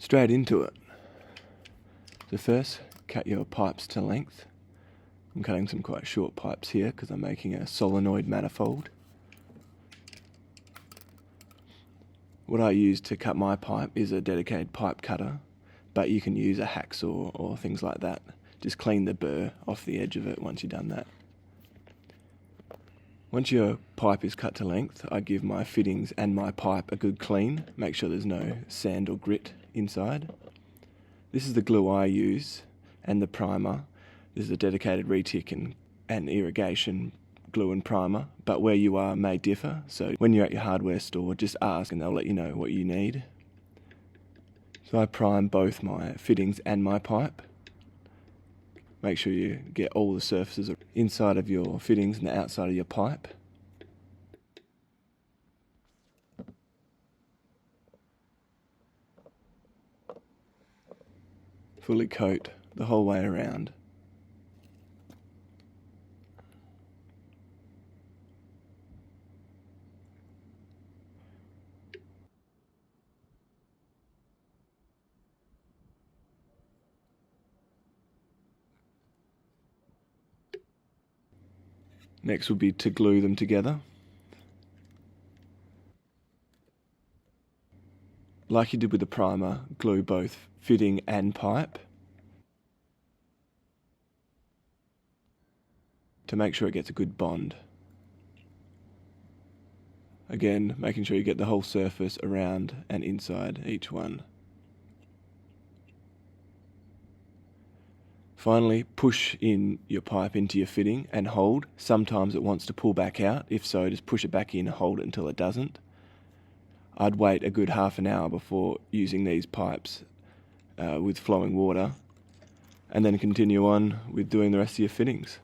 straight into it. So first, cut your pipes to length. I'm cutting some quite short pipes here because I'm making a solenoid manifold. What I use to cut my pipe is a dedicated pipe cutter, but you can use a hacksaw or things like that. Just clean the burr off the edge of it once you've done that. Once your pipe is cut to length, I give my fittings and my pipe a good clean. Make sure there's no sand or grit inside. This is the glue I use and the primer. This is a dedicated retic and irrigation glue and primer, but where you are may differ. So when you're at your hardware store, just ask and they'll let you know what you need. So I prime both my fittings and my pipe. Make sure you get all the surfaces inside of your fittings and the outside of your pipe. Fully coat the whole way around. Next would be to glue them together. Like you did with the primer, glue both fitting and pipe to make sure it gets a good bond. Again, making sure you get the whole surface around and inside each one. Finally, push in your pipe into your fitting and hold. Sometimes it wants to pull back out. If so, just push it back in and hold it until it doesn't. I'd wait a good half an hour before using these pipes with flowing water, and then continue on with doing the rest of your fittings.